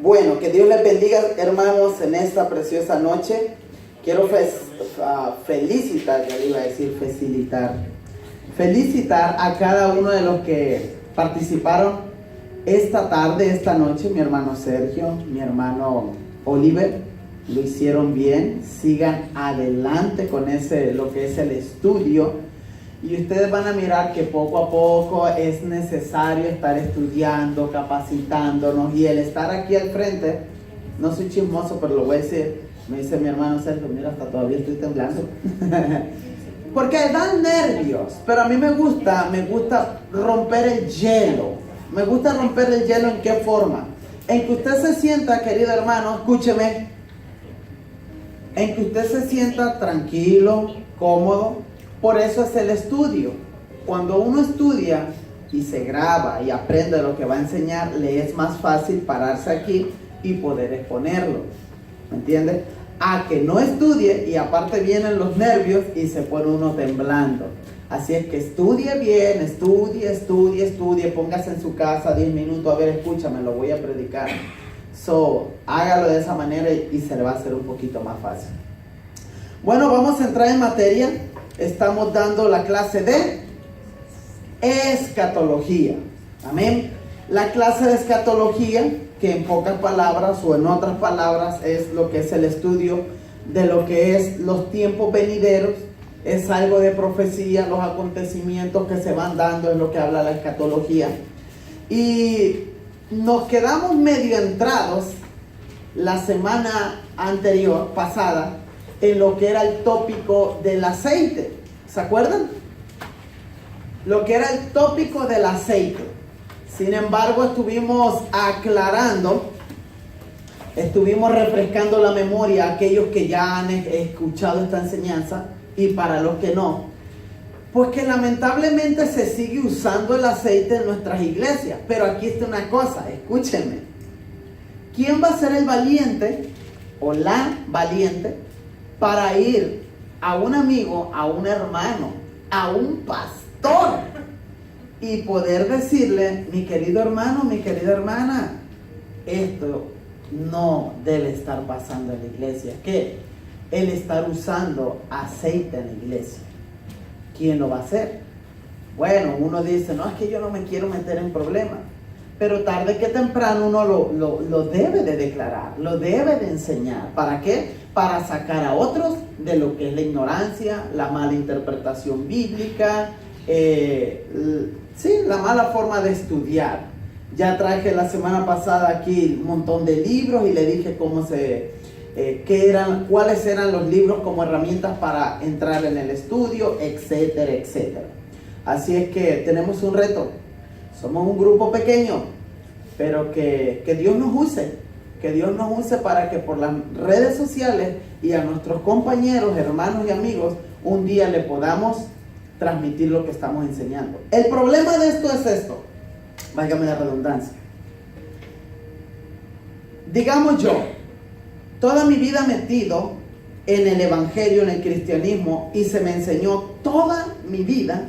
Bueno, que Dios les bendiga, hermanos, en esta preciosa noche. Quiero felicitar, ya le iba a decir felicitar a cada uno de los que participaron esta tarde, esta noche. Mi hermano Sergio, mi hermano Oliver, lo hicieron bien. Sigan adelante con lo que es el estudio. Y ustedes van a mirar que poco a poco es necesario estar estudiando, capacitándonos. Y el estar aquí al frente, no soy chismoso, pero lo voy a decir. Me dice mi hermano Sergio, mira, hasta todavía estoy temblando. Porque dan nervios, pero a mí me gusta romper el hielo. Me gusta romper el hielo, ¿en qué forma? En que usted se sienta, querido hermano, escúcheme, en que usted se sienta tranquilo, cómodo. Por eso es el estudio. Cuando uno estudia y se graba y aprende lo que va a enseñar, le es más fácil pararse aquí y poder exponerlo. ¿Me entiende? A que no estudie y aparte vienen los nervios y se pone uno temblando. Así es que estudie bien, estudie, póngase en su casa 10 minutos, a ver, escúchame, lo voy a predicar. Hágalo de esa manera y se le va a hacer un poquito más fácil. Bueno, vamos a entrar en materia. Estamos dando la clase de escatología. Amén. La clase de escatología, que en pocas palabras o en otras palabras es lo que es el estudio de lo que es los tiempos venideros. Es algo de profecía, los acontecimientos que se van dando, es lo que habla la escatología. Y nos quedamos medio entrados la semana pasada, en lo que era el tópico del aceite. ¿Se acuerdan? Lo que era el tópico del aceite. Sin embargo, estuvimos refrescando la memoria a aquellos que ya han escuchado esta enseñanza y para los que no. Pues que lamentablemente se sigue usando el aceite en nuestras iglesias. Pero aquí está una cosa, escúchenme. ¿Quién va a ser el valiente o la valiente para ir a un amigo, a un hermano, a un pastor y poder decirle, mi querido hermano, mi querida hermana, esto no debe estar pasando en la iglesia? ¿Qué? El estar usando aceite en la iglesia. ¿Quién lo va a hacer? Bueno, uno dice, no, es que yo no me quiero meter en problemas. Pero tarde que temprano uno lo debe de declarar, lo debe de enseñar. ¿Para qué? Para sacar a otros de lo que es la ignorancia, la mala interpretación bíblica, la mala forma de estudiar. Ya traje la semana pasada aquí un montón de libros y le dije cuáles eran los libros como herramientas para entrar en el estudio, etcétera, etcétera. Así es que tenemos un reto. Somos un grupo pequeño, pero que Dios nos use. Que Dios nos use para que por las redes sociales y a nuestros compañeros, hermanos y amigos, un día le podamos transmitir lo que estamos enseñando. El problema de esto es esto. Válgame la redundancia. Digamos yo, toda mi vida metido en el evangelio, en el cristianismo, y se me enseñó toda mi vida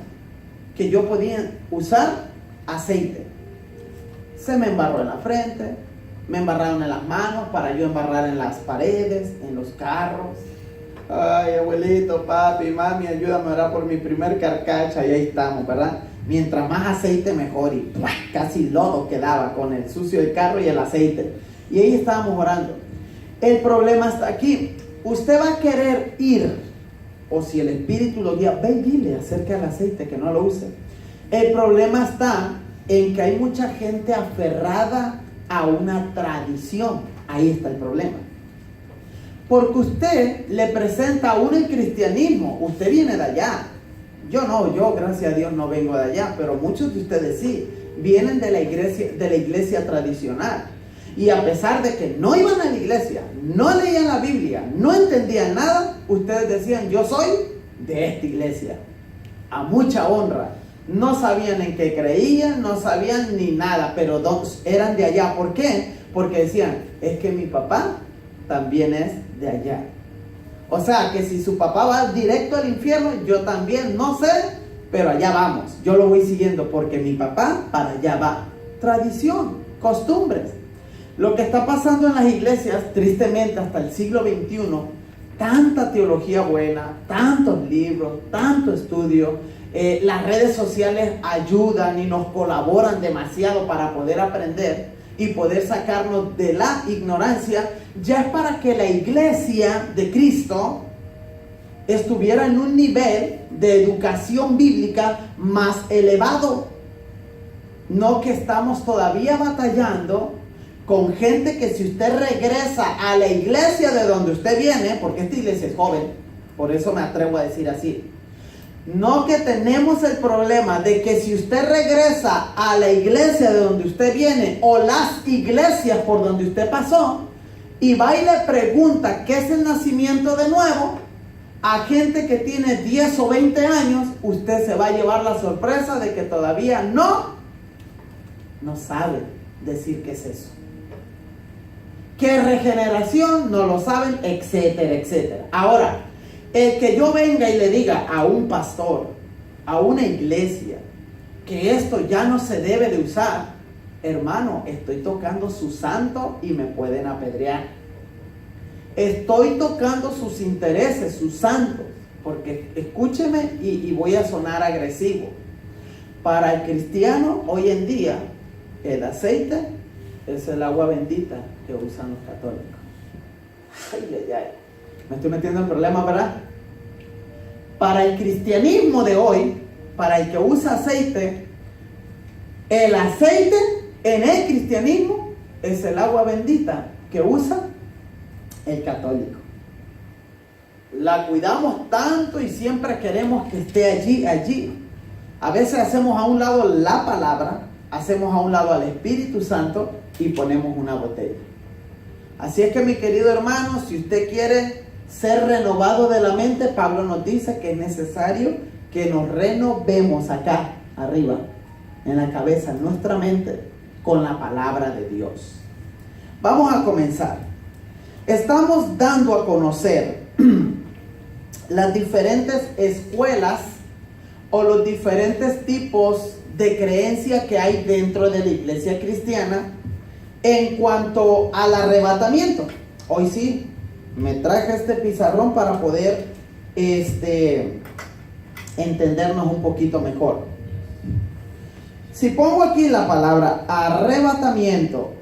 que yo podía usar aceite. Se me embarró en la frente, me embarraron en las manos para yo embarrar en las paredes, en los carros. Ay, abuelito, papi, mami, ayúdame a orar por mi primer carcacha. Y ahí estamos, ¿verdad? Mientras más aceite mejor, y ¡pua!, casi lodo quedaba con el sucio del carro y el aceite. Y ahí estábamos orando. El problema está aquí. Usted va a querer ir, o si el Espíritu lo guía, ve y dile acerca del aceite, que no lo use. El problema está en que hay mucha gente aferrada a una tradición. Ahí está el problema. Porque usted le presenta a uno el cristianismo. Usted viene de allá. Yo gracias a Dios no vengo de allá, pero muchos de ustedes sí. Vienen de la iglesia tradicional. Y a pesar de que no iban a la iglesia, no leían la Biblia, no entendían nada, ustedes decían, yo soy de esta iglesia. A mucha honra. No sabían en qué creían, no sabían ni nada, pero eran de allá. ¿Por qué? Porque decían, es que mi papá también es de allá. O sea, que si su papá va directo al infierno, yo también, no sé, pero allá vamos. Yo lo voy siguiendo porque mi papá para allá va. Tradición, costumbres. Lo que está pasando en las iglesias, tristemente, hasta el siglo XXI, tanta teología buena, tantos libros, tanto estudio, las redes sociales ayudan y nos colaboran demasiado para poder aprender y poder sacarnos de la ignorancia, ya es para que la iglesia de Cristo estuviera en un nivel de educación bíblica más elevado. No que estamos todavía batallando con gente que, si usted regresa a la iglesia de donde usted viene, porque esta iglesia es joven, por eso me atrevo a decir así, no que tenemos el problema de que si usted regresa a la iglesia de donde usted viene o las iglesias por donde usted pasó y va y le pregunta qué es el nacimiento de nuevo a gente que tiene 10 o 20 años, usted se va a llevar la sorpresa de que todavía no sabe decir qué es eso. ¿Qué regeneración? No lo saben, etcétera, etcétera. Ahora, el que yo venga y le diga a un pastor, a una iglesia, que esto ya no se debe de usar, hermano, estoy tocando su santo y me pueden apedrear. Estoy tocando sus intereses, sus santos, porque escúcheme y voy a sonar agresivo. Para el cristiano hoy en día, el aceite es el agua bendita que usan los católicos. Ay, ay, ay. Me estoy metiendo en problemas, ¿verdad? Para el cristianismo de hoy, para el que usa aceite, el aceite en el cristianismo es el agua bendita que usa el católico. La cuidamos tanto y siempre queremos que esté allí. A veces hacemos a un lado la palabra, hacemos a un lado al Espíritu Santo y ponemos una botella. Así es que, mi querido hermano, si usted quiere ser renovado de la mente, Pablo nos dice que es necesario que nos renovemos acá arriba, en la cabeza, en nuestra mente, con la palabra de Dios. Vamos a comenzar. Estamos dando a conocer las diferentes escuelas o los diferentes tipos de creencia que hay dentro de la iglesia cristiana en cuanto al arrebatamiento. Hoy sí me traje este pizarrón para poder entendernos un poquito mejor. Si pongo aquí la palabra arrebatamiento,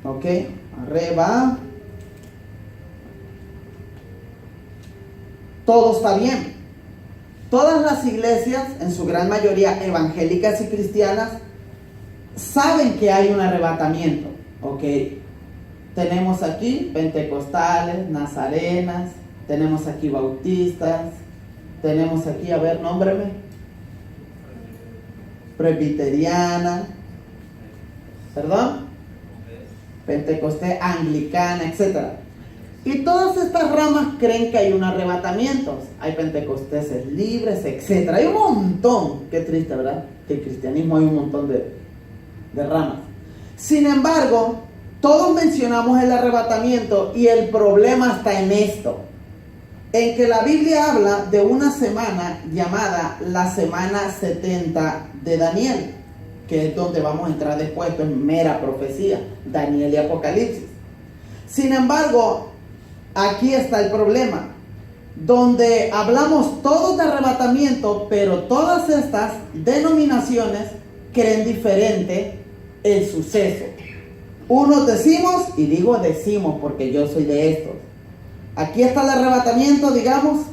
ok, todo está bien. Todas las iglesias, en su gran mayoría evangélicas y cristianas, saben que hay un arrebatamiento, ok. Tenemos aquí pentecostales, nazarenas, tenemos aquí bautistas, tenemos aquí, a ver, nómbreme, presbiteriana, perdón, pentecostés, anglicana, etc. Y todas estas ramas creen que hay un arrebatamiento. Hay pentecosteses libres, etc. Hay un montón, qué triste, ¿verdad? Que el cristianismo hay un montón de ramas. Sin embargo, todos mencionamos el arrebatamiento y el problema está en esto. En que la Biblia habla de una semana llamada la semana 70 de Daniel, que es donde vamos a entrar después. Esto es mera profecía, Daniel y Apocalipsis. Sin embargo, aquí está el problema, donde hablamos todos de arrebatamiento, pero todas estas denominaciones creen diferente el suceso. Unos decimos, y digo decimos porque yo soy de estos, aquí está el arrebatamiento, digamos,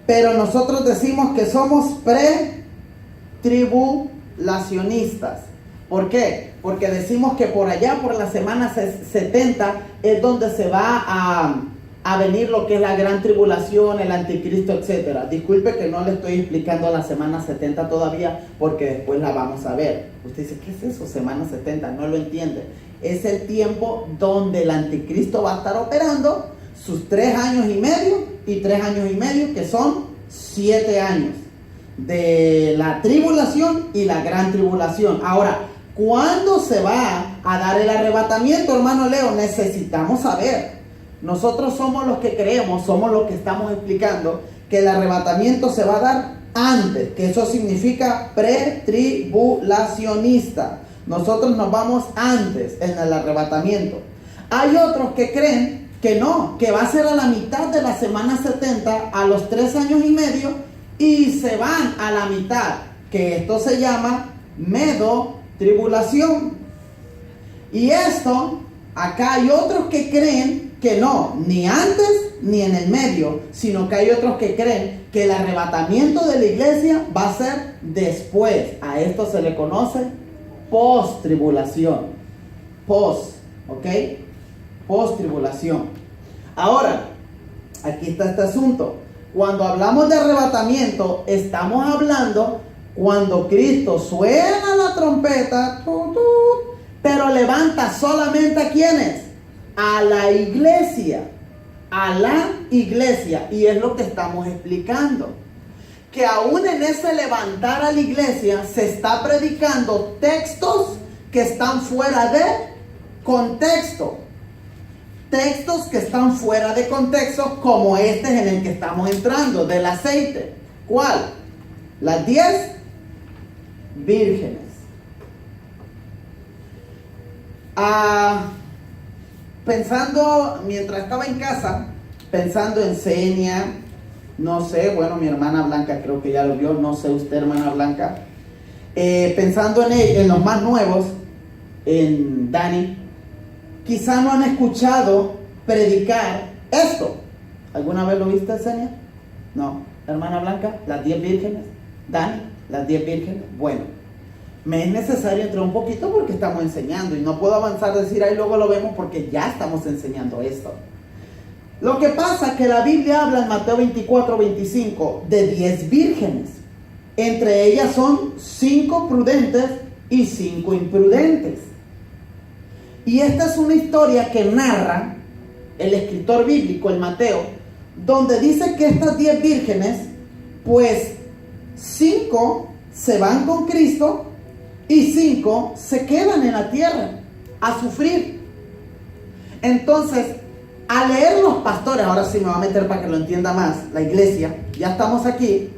pero nosotros decimos que somos pre-tribulacionistas. ¿Por qué? Porque decimos que por allá, por la semana 70, es donde se va a venir lo que es la gran tribulación, el anticristo, etc. Disculpe que no le estoy explicando la semana 70 todavía, porque después la vamos a ver. Usted dice, ¿qué es eso, semana 70? No lo entiende. Es el tiempo donde el anticristo va a estar operando sus 3 años y medio, y 3 años y medio, que son 7 años de la tribulación y la gran tribulación. Ahora, ¿cuándo se va a dar el arrebatamiento, hermano Leo? Necesitamos saber. Nosotros somos los que creemos, somos los que estamos explicando que el arrebatamiento se va a dar antes, que eso significa pretribulacionista. Nosotros nos vamos antes en el arrebatamiento. Hay otros que creen que no, que va a ser a la mitad de la semana 70, a los 3 años y medio, y se van a la mitad, que esto se llama medo-tribulación. Y esto, acá hay otros que creen que no, ni antes ni en el medio, sino que hay otros que creen que el arrebatamiento de la iglesia va a ser después. A esto se le conoce post-tribulación. Post, ¿ok? Post-tribulación. Ahora, aquí está este asunto. Cuando hablamos de arrebatamiento, estamos hablando cuando Cristo suena la trompeta, pero levanta solamente ¿a quiénes? A la iglesia. A la iglesia. Y es lo que estamos explicando. Que aún en ese levantar a la iglesia se está predicando textos que están fuera de contexto. Textos que están fuera de contexto, como este en el que estamos entrando, del aceite. ¿Cuál? Las 10 vírgenes. Pensando, mientras estaba en casa, pensando en Senia, no sé, bueno, mi hermana Blanca creo que ya lo vio, no sé usted, hermana Blanca, pensando en los más nuevos, en Dani, quizá no han escuchado predicar esto. ¿Alguna vez lo viste, Senia? No. Hermana Blanca, las 10 vírgenes. Dani, las 10 vírgenes. Bueno, me es necesario entrar un poquito porque estamos enseñando y no puedo avanzar, decir ahí luego lo vemos porque ya estamos enseñando esto. Lo que pasa es que la Biblia habla en Mateo 24-25 de 10 vírgenes. Entre ellas son 5 prudentes y 5 imprudentes. Y esta es una historia que narra el escritor bíblico, el Mateo, donde dice que estas 10 vírgenes, pues 5 se van con Cristo y 5 se quedan en la tierra a sufrir. Entonces, al leer los pastores, ahora sí me va a meter para que lo entienda más, la iglesia, ya estamos aquí.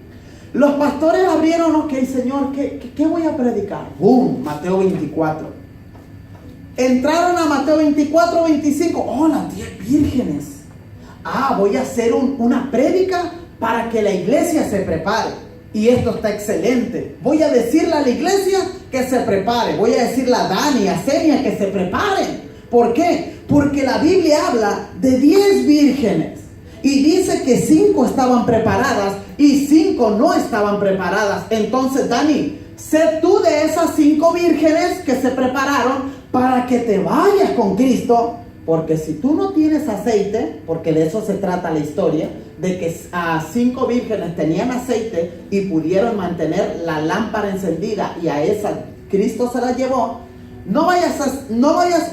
Los pastores abrieron, ok, Señor, ¿qué voy a predicar? ¡Bum! Mateo 24. Entraron a Mateo 24-25. Oh, las 10 vírgenes. Voy a hacer una prédica para que la iglesia se prepare. Y esto está excelente. Voy a decirle a la iglesia que se prepare. Voy a decirle a Dani, a Senia que se preparen. ¿Por qué? Porque la Biblia habla de 10 vírgenes. Y dice que 5 estaban preparadas y 5 no estaban preparadas. Entonces, Dani, sé tú de esas 5 vírgenes que se prepararon para que te vayas con Cristo, porque si tú no tienes aceite, porque de eso se trata la historia, de que a 5 vírgenes tenían aceite y pudieron mantener la lámpara encendida y a esa Cristo se la llevó, no vayas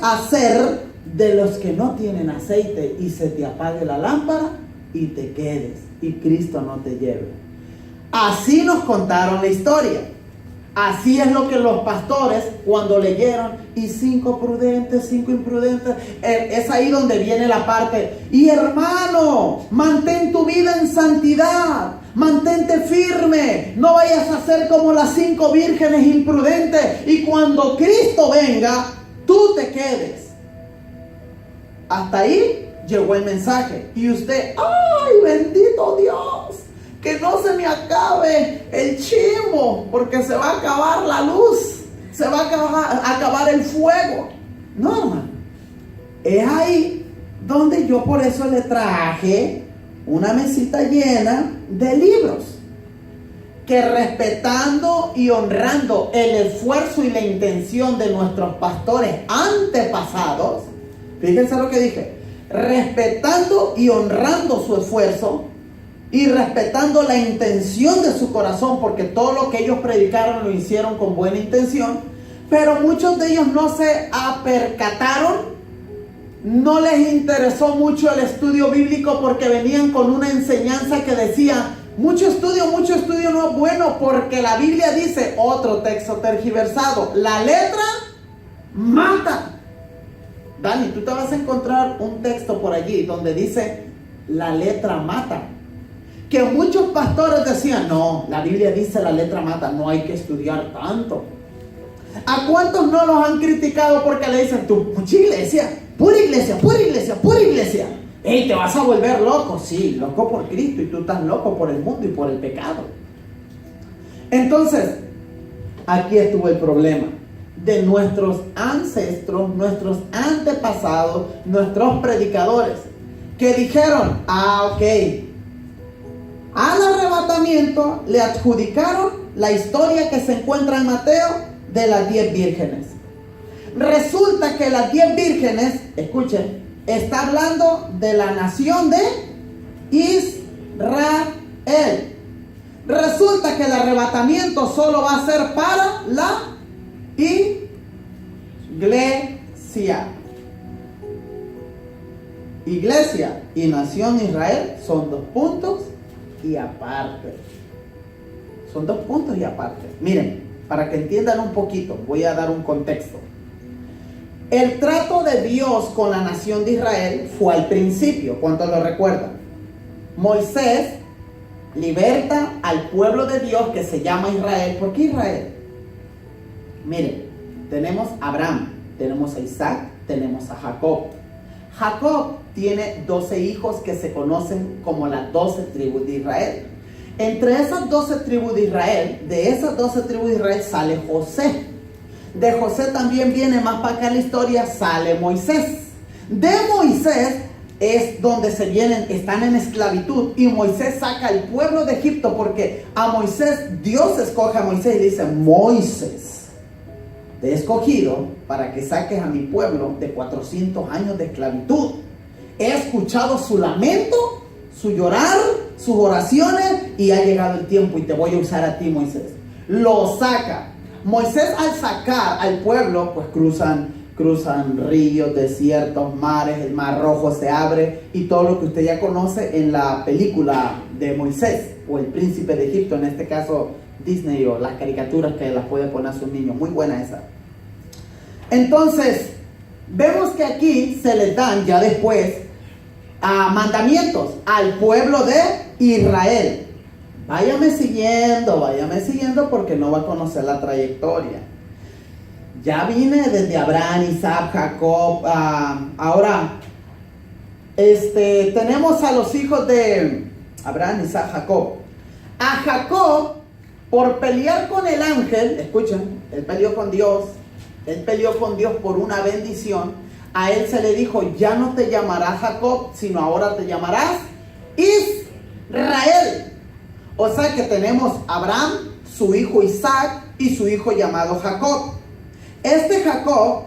a ser de los que no tienen aceite y se te apague la lámpara y te quedes y Cristo no te lleve. Así nos contaron la historia. Así es lo que los pastores cuando leyeron, y 5 prudentes, 5 imprudentes, es ahí donde viene la parte, y hermano, mantén tu vida en santidad, mantente firme, no vayas a ser como las 5 vírgenes imprudentes, y cuando Cristo venga, tú te quedes. Hasta ahí llegó el mensaje, y usted, ¡ay, bendito Dios! Que no se me acabe el chimbo, porque se va a acabar la luz, se va a acabar el fuego. No, hermano. Es ahí donde yo por eso le traje una mesita llena de libros. Que respetando y honrando el esfuerzo y la intención de nuestros pastores antepasados, fíjense lo que dije, respetando y honrando su esfuerzo, y respetando la intención de su corazón, porque todo lo que ellos predicaron lo hicieron con buena intención, pero muchos de ellos no se apercataron, no les interesó mucho el estudio bíblico, porque venían con una enseñanza que decía, mucho estudio no es bueno, porque la Biblia dice, otro texto tergiversado, la letra mata. Dani, tú te vas a encontrar un texto por allí donde dice, la letra mata. Que muchos pastores decían, no, la Biblia dice la letra mata, no hay que estudiar tanto. ¿A cuántos no los han criticado porque le dicen, tú, mucha iglesia, pura iglesia, pura iglesia, pura iglesia? ¡Ey, te vas a volver loco! Sí, loco por Cristo, y tú estás loco por el mundo y por el pecado. Entonces, aquí estuvo el problema de nuestros ancestros, nuestros antepasados, nuestros predicadores, que dijeron, ok, al arrebatamiento le adjudicaron la historia que se encuentra en Mateo de las 10 vírgenes. Resulta que las 10 vírgenes, escuchen, está hablando de la nación de Israel. Resulta que el arrebatamiento solo va a ser para la iglesia. Iglesia y nación Israel son dos puntos y aparte. Son dos puntos y aparte. Miren, para que entiendan un poquito, voy a dar un contexto. El trato de Dios con la nación de Israel fue al principio, ¿cuántos lo recuerdan? Moisés liberta al pueblo de Dios que se llama Israel. ¿Por qué Israel? Miren, tenemos a Abraham, tenemos a Isaac, tenemos a Jacob. Jacob tiene 12 hijos que se conocen como las 12 tribus de Israel. Entre esas 12 tribus de Israel, de esas 12 tribus de Israel sale José. De José también viene más para acá la historia, sale Moisés. De Moisés es donde están en esclavitud, y Moisés saca al pueblo de Egipto, porque a Moisés, Dios escoge a Moisés y le dice, Moisés, te he escogido para que saques a mi pueblo de 400 años de esclavitud. He escuchado su lamento, su llorar, sus oraciones, y ha llegado el tiempo y te voy a usar a ti, Moisés. Lo saca. Moisés, al sacar al pueblo, pues cruzan ríos, desiertos, mares, el mar rojo se abre, y todo lo que usted ya conoce en la película de Moisés o el príncipe de Egipto, en este caso Disney, o las caricaturas que las puede poner a sus niños. Muy buena esa. Entonces vemos que aquí se les dan ya después mandamientos al pueblo de Israel. Váyame siguiendo porque no va a conocer la trayectoria. Ya vine desde Abraham, Isaac, Jacob. Ahora tenemos a los hijos de Abraham, Isaac, Jacob. A Jacob, por pelear con el ángel, escuchen, él peleó con Dios por una bendición. A él se le dijo, ya no te llamarás Jacob, sino ahora te llamarás Israel. O sea que tenemos a Abraham, su hijo Isaac y su hijo llamado Jacob. Jacob,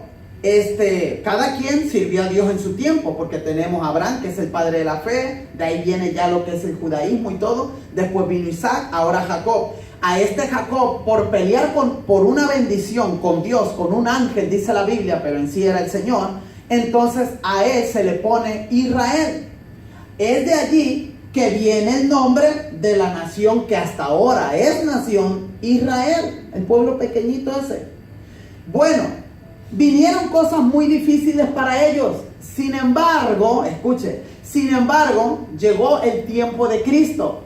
cada quien sirvió a Dios en su tiempo, porque tenemos a Abraham, que es el padre de la fe, de ahí viene ya lo que es el judaísmo y todo. Después vino Isaac, ahora Jacob. A Jacob, por pelear por una bendición con Dios, con un ángel, dice la Biblia, pero en sí era el Señor, entonces a él se le pone Israel. Es de allí que viene el nombre de la nación que hasta ahora es nación Israel, el pueblo pequeñito ese. Bueno, vinieron cosas muy difíciles para ellos. Sin embargo, llegó el tiempo de Cristo.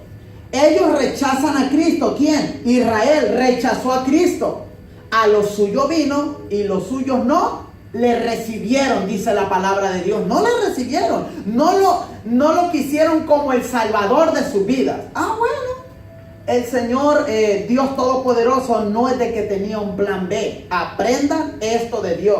Ellos rechazan a Cristo. ¿Quién? Israel rechazó a Cristo. A los suyos vino y los suyos no le recibieron, dice la palabra de Dios. No le recibieron, no lo quisieron como el Salvador de sus vidas. Bueno, el Señor Dios Todopoderoso no es de que tenía un plan B. Aprendan esto de Dios.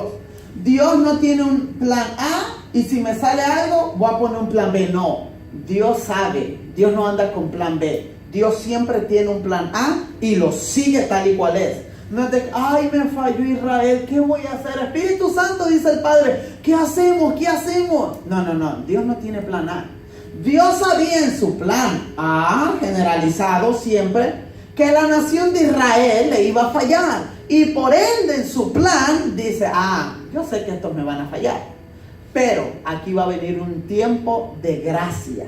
Dios no tiene un plan A y si me sale algo voy a poner un plan B. No, Dios sabe, Dios no anda con plan B. Dios siempre tiene un plan A y lo sigue tal y cual es. No es de, ay, me falló Israel, ¿qué voy a hacer? Espíritu Santo, dice el Padre, ¿qué hacemos? No, Dios no tiene plan A. Dios sabía en su plan A, generalizado siempre, que la nación de Israel le iba a fallar. Y por ende en su plan dice, yo sé que estos me van a fallar. Pero aquí va a venir un tiempo de gracia,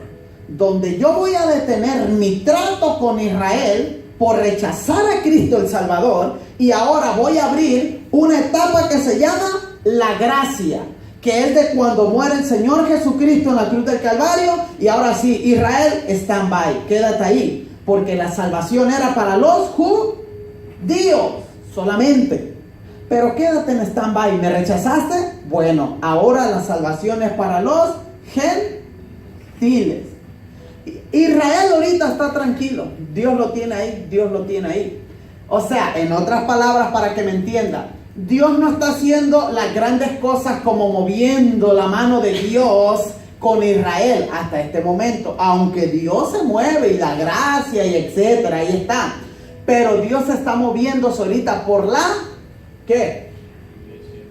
donde yo voy a detener mi trato con Israel por rechazar a Cristo el Salvador, y ahora voy a abrir una etapa que se llama la gracia, que es de cuando muere el Señor Jesucristo en la cruz del Calvario. Y ahora sí, Israel, stand by, quédate ahí, porque la salvación era para los judíos solamente. pero quédate en stand-by. ¿Me rechazaste? Bueno, ahora la salvación es para los gentiles. Israel ahorita está tranquilo. Dios lo tiene ahí, Dios lo tiene ahí. O sea, en otras palabras, para que me entienda, Dios no está haciendo las grandes cosas como moviendo la mano de Dios con Israel hasta este momento. Aunque Dios se mueve y la gracia y etcétera, ahí está. Pero Dios se está moviéndose ahorita por la, ¿qué?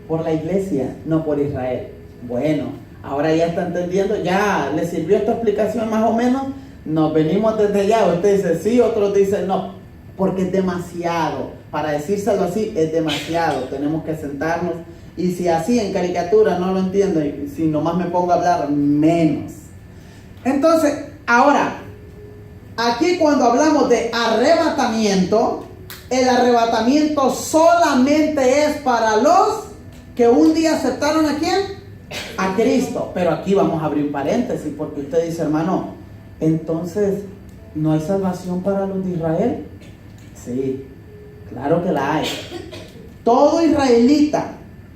Por la iglesia, no por Israel. Bueno, ahora ya está entendiendo, ya le sirvió esta explicación más o menos. Nos venimos desde allá, usted dice sí, otros dicen no, porque es demasiado. Para decírselo así, es demasiado. Tenemos que sentarnos. Y si así en caricatura no lo entiendo, y si nomás me pongo a hablar, menos. Entonces, ahora, aquí cuando hablamos de arrebatamiento, el arrebatamiento solamente es para los que un día aceptaron ¿a quién? A Cristo. Pero aquí vamos a abrir un paréntesis, porque usted dice, hermano, entonces, ¿no hay salvación para los de Israel? Sí, claro que la hay. Todo israelita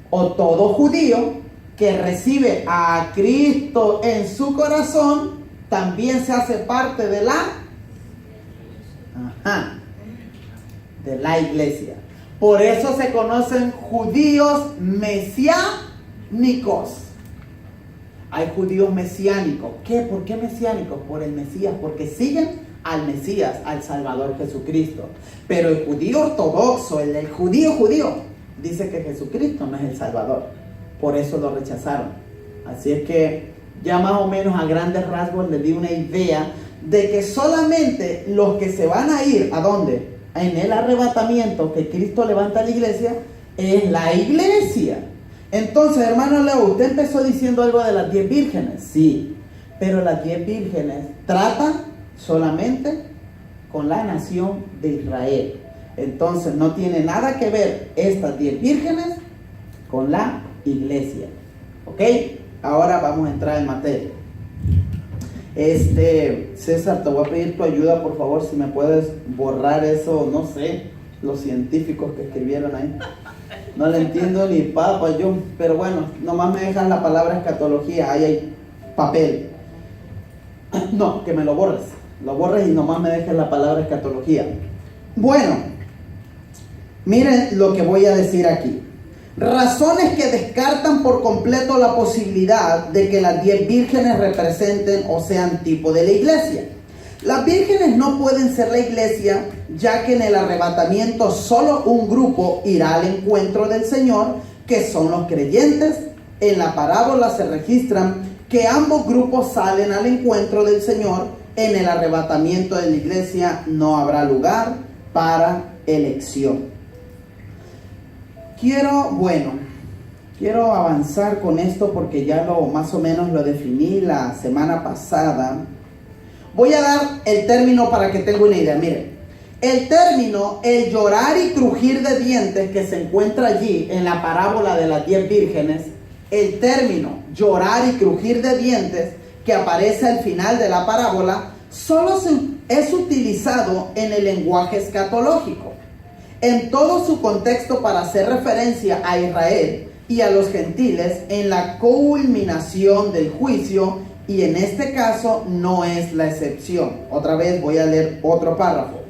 o todo judío que recibe a Cristo en su corazón, también se hace parte de de la iglesia. Por eso se conocen judíos mesiánicos. Hay judíos mesiánicos. ¿Qué? ¿Por qué mesiánicos? Por el Mesías, porque siguen al Mesías, al Salvador Jesucristo. Pero el judío ortodoxo, el judío, dice que Jesucristo no es el Salvador. Por eso lo rechazaron. Así es que ya más o menos a grandes rasgos les di una idea de que solamente los que se van a ir, ¿a dónde? En el arrebatamiento que Cristo levanta a la iglesia, es la iglesia. Entonces, hermano Leo, usted empezó diciendo algo de las 10 vírgenes. Sí, pero las 10 vírgenes tratan solamente con la nación de Israel. Entonces no tiene nada que ver estas 10 vírgenes con la iglesia. ¿Ok? Ahora vamos a entrar en materia. César, te voy a pedir tu ayuda, por favor, si me puedes borrar eso, no sé, los científicos que escribieron ahí. No le entiendo ni papa yo, pero bueno, nomás me dejan la palabra escatología, ahí hay papel. No, que me lo borres y nomás me dejes la palabra escatología. Bueno, miren lo que voy a decir aquí. Razones que descartan por completo la posibilidad de que las 10 vírgenes representen o sean tipo de la iglesia. Las vírgenes no pueden ser la iglesia, ya que en el arrebatamiento solo un grupo irá al encuentro del Señor, que son los creyentes. En la parábola se registran que ambos grupos salen al encuentro del Señor. En el arrebatamiento de la iglesia no habrá lugar para elección. Quiero avanzar con esto porque ya más o menos lo definí la semana pasada. Voy a dar el término para que tenga una idea. Miren, el término, el llorar y crujir de dientes que se encuentra allí en la parábola de las 10 vírgenes, el término llorar y crujir de dientes que aparece al final de la parábola, solo es utilizado en el lenguaje escatológico. En todo su contexto para hacer referencia a Israel y a los gentiles en la culminación del juicio, y en este caso no es la excepción. Otra vez voy a leer otro párrafo.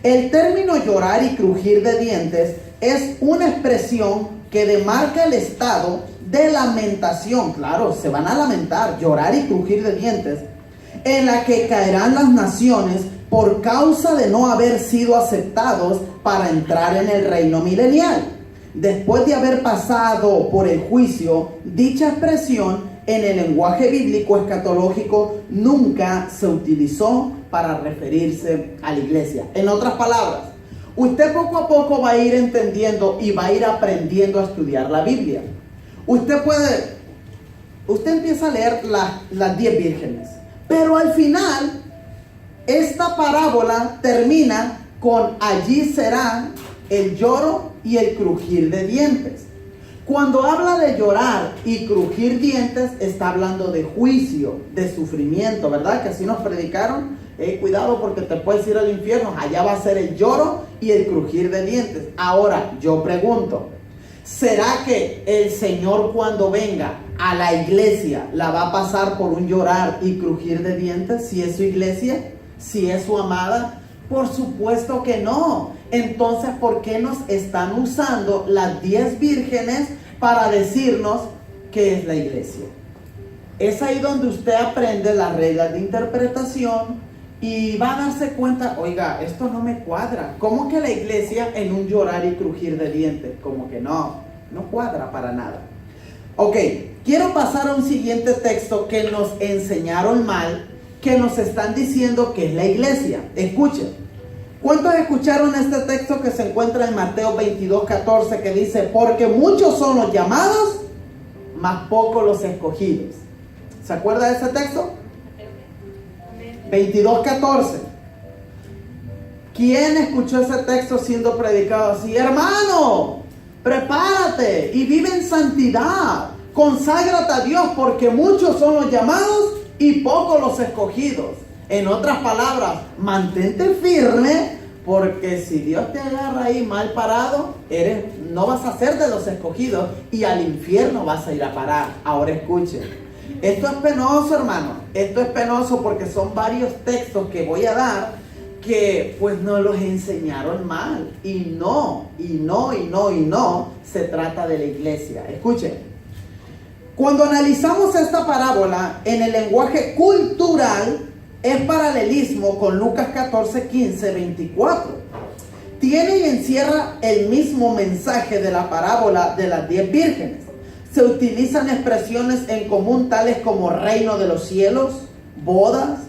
El término llorar y crujir de dientes es una expresión que demarca el estado de lamentación. Claro, se van a lamentar, llorar y crujir de dientes, en la que caerán las naciones por causa de no haber sido aceptados para entrar en el reino milenial. Después de haber pasado por el juicio, dicha expresión en el lenguaje bíblico escatológico nunca se utilizó para referirse a la iglesia. En otras palabras, usted poco a poco va a ir entendiendo y va a ir aprendiendo a estudiar la Biblia. Usted empieza a leer las 10 vírgenes, pero al final esta parábola termina con allí será el lloro y el crujir de dientes. Cuando habla de llorar y crujir dientes, está hablando de juicio, de sufrimiento, ¿verdad? Que así nos predicaron. Cuidado porque te puedes ir al infierno. Allá va a ser el lloro y el crujir de dientes. Ahora, yo pregunto, ¿Será que el Señor cuando venga a la iglesia la va a pasar por un llorar y crujir de dientes? Si es su iglesia, si es su amada. Por supuesto que no. Entonces, ¿por qué nos están usando las 10 vírgenes para decirnos qué es la iglesia? Es ahí donde usted aprende las reglas de interpretación y va a darse cuenta, oiga, esto no me cuadra. ¿Cómo que la iglesia en un llorar y crujir de dientes? Como que no cuadra para nada. Ok, quiero pasar a un siguiente texto que nos enseñaron mal, que nos están diciendo que es la iglesia. Escuchen. ¿Cuántos escucharon este texto que se encuentra en Mateo 22:14 que dice, porque muchos son los llamados, mas pocos los escogidos? ¿Se acuerda de ese texto? 22:14. ¿Quién escuchó ese texto siendo predicado así? Hermano, prepárate y vive en santidad. Conságrate a Dios porque muchos son los llamados y pocos los escogidos. En otras palabras, mantente firme porque si Dios te agarra ahí mal parado, no vas a ser de los escogidos y al infierno vas a ir a parar. Ahora escuchen. Esto es penoso, hermano. Esto es penoso porque son varios textos que voy a dar que pues nos los enseñaron mal. Y no se trata de la iglesia. Escuchen. Cuando analizamos esta parábola en el lenguaje cultural, es paralelismo con Lucas 14, 15, 24. Tiene y encierra el mismo mensaje de la parábola de las 10 vírgenes. Se utilizan expresiones en común tales como reino de los cielos, bodas,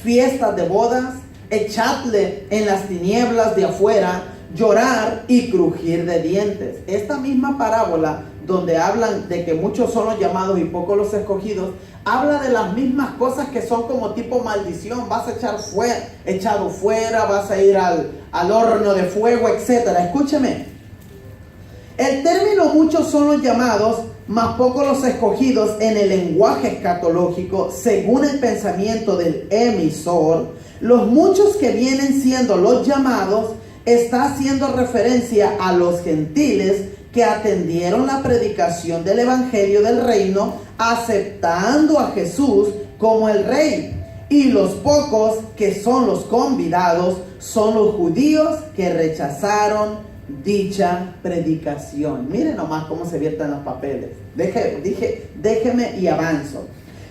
fiestas de bodas, echadle en las tinieblas de afuera, llorar y crujir de dientes. Esta misma parábola, donde hablan de que muchos son los llamados y pocos los escogidos, habla de las mismas cosas que son como tipo maldición. Vas a echado fuera, vas a ir al horno de fuego, etc. Escúcheme. El término muchos son los llamados, mas pocos los escogidos en el lenguaje escatológico, según el pensamiento del emisor, los muchos que vienen siendo los llamados, está haciendo referencia a los gentiles que atendieron la predicación del evangelio del reino, aceptando a Jesús como el rey. Y los pocos que son los convidados son los judíos que rechazaron dicha predicación. Miren nomás cómo se vierten los papeles. Déjeme y avanzo.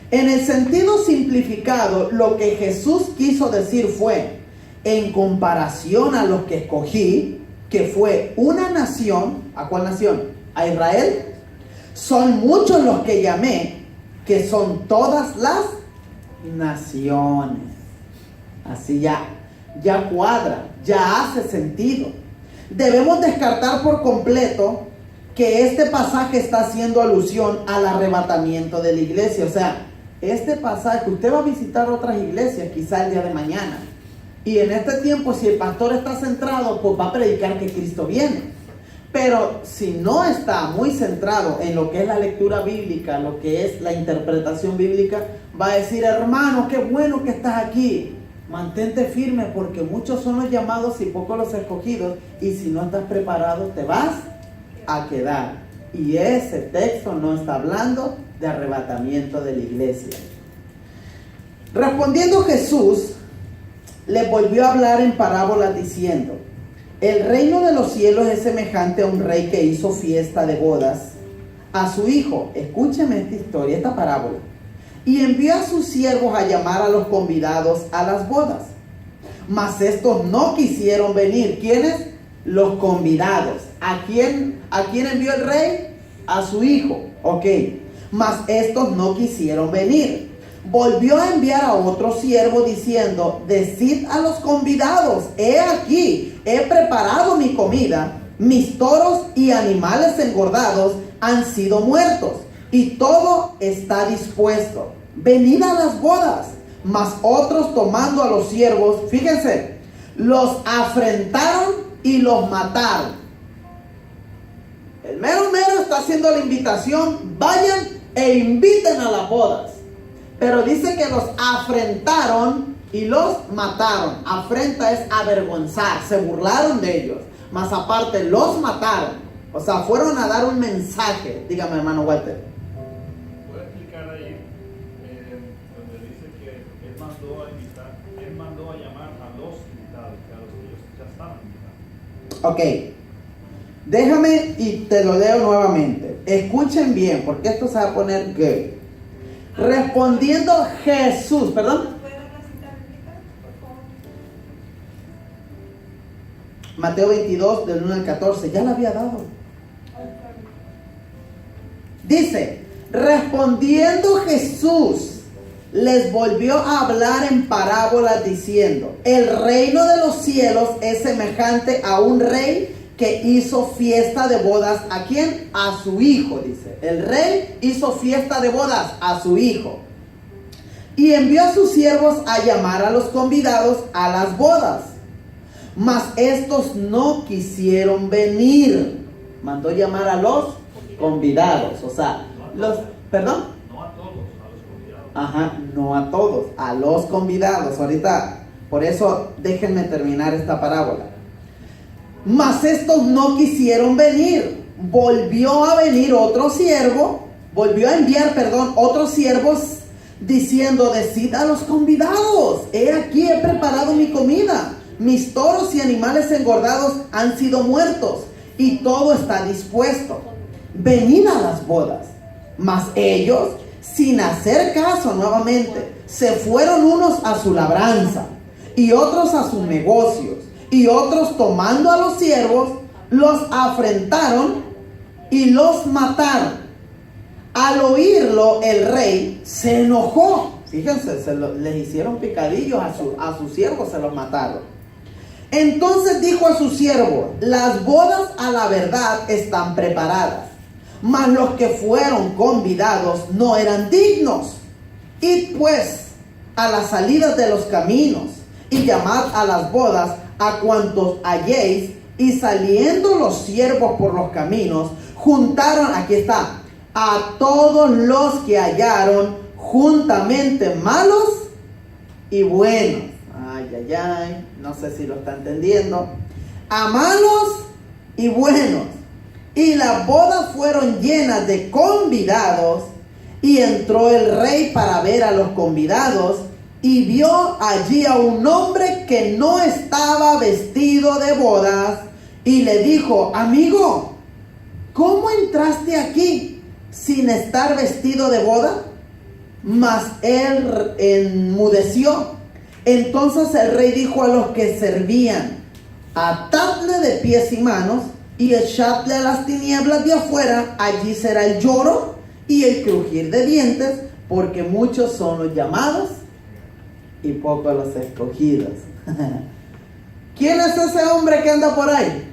En el sentido simplificado, lo que Jesús quiso decir fue, en comparación a los que escogí, que fue una nación. ¿A cuál nación? A Israel. Son muchos los que llamé, que son todas las naciones. Así ya cuadra, ya hace sentido. Debemos descartar por completo que este pasaje está haciendo alusión al arrebatamiento de la iglesia. O sea, este pasaje, usted va a visitar otras iglesias quizá el día de mañana. Y en este tiempo, si el pastor está centrado, pues va a predicar que Cristo viene. Pero si no está muy centrado en lo que es la lectura bíblica, lo que es la interpretación bíblica, va a decir, hermano, qué bueno que estás aquí. Mantente firme porque muchos son los llamados y pocos los escogidos. Y si no estás preparado, te vas a quedar. Y ese texto no está hablando de arrebatamiento de la iglesia. Respondiendo Jesús, le volvió a hablar en parábolas diciendo, el reino de los cielos es semejante a un rey que hizo fiesta de bodas a su hijo. Escúcheme esta historia, esta parábola. Y envió a sus siervos a llamar a los convidados a las bodas. Mas estos no quisieron venir. ¿Quiénes? Los convidados. ¿A quién envió el rey? A su hijo. Ok. Mas estos no quisieron venir. Volvió a enviar a otro siervo diciendo, decid a los convidados, he aquí, he preparado mi comida, mis toros y animales engordados han sido muertos, y todo está dispuesto. Venid a las bodas. Mas otros tomando a los siervos, fíjense, los afrentaron y los mataron. El mero está haciendo la invitación, vayan e inviten a las bodas. Pero dice que los afrentaron y los mataron. Afrenta es avergonzar, se burlaron de ellos. Mas aparte los mataron. O sea, fueron a dar un mensaje. Dígame, hermano Walter. ¿Puede explicar ahí donde dice que él mandó a llamar a los invitados, que a los que ellos ya estaban invitados? Ok. Déjame y te lo leo nuevamente. Escuchen bien, porque esto se va a poner good. Respondiendo Jesús, perdón. Mateo 22, del 1 al 14, ya la había dado. Dice, respondiendo Jesús, les volvió a hablar en parábolas diciendo, el reino de los cielos es semejante a un rey que hizo fiesta de bodas. ¿A quién? A su hijo, dice. El rey hizo fiesta de bodas a su hijo. Y envió a sus siervos a llamar a los convidados a las bodas. Mas estos no quisieron venir. Mandó llamar a los convidados. O sea, ¿perdón? No a todos, a los convidados. Ajá, no a todos, a los convidados. Ahorita, por eso déjenme terminar esta parábola. Mas estos no quisieron venir. Volvió a venir otro siervo, volvió a enviar, otros siervos diciendo, decid a los convidados, he aquí he preparado mi comida. Mis toros y animales engordados han sido muertos y todo está dispuesto. Venid a las bodas. Mas ellos, sin hacer caso nuevamente, se fueron unos a su labranza y otros a sus negocios. Y otros, tomando a los siervos, los afrentaron y los mataron. Al oírlo, el rey se enojó. Fíjense, les hicieron picadillos a sus siervos, se los mataron. Entonces dijo a sus siervos, las bodas a la verdad están preparadas, mas los que fueron convidados no eran dignos. Id pues a las salidas de los caminos y llamad a las bodas a cuantos halléis. Y saliendo los siervos por los caminos, juntaron, aquí está, a todos los que hallaron, juntamente malos y buenos. Ay, ay, ay, no sé si lo está entendiendo. A malos y buenos. Y las bodas fueron llenas de convidados. Y entró el rey para ver a los convidados. Y vio allí a un hombre que no estaba vestido de bodas. Y le dijo, amigo, ¿cómo entraste aquí sin estar vestido de boda? Mas él enmudeció. Entonces el rey dijo a los que servían, atadle de pies y manos y echadle a las tinieblas de afuera. Allí será el lloro y el crujir de dientes, porque muchos son los llamados y pocos los escogidos. ¿Quién es ese hombre que anda por ahí?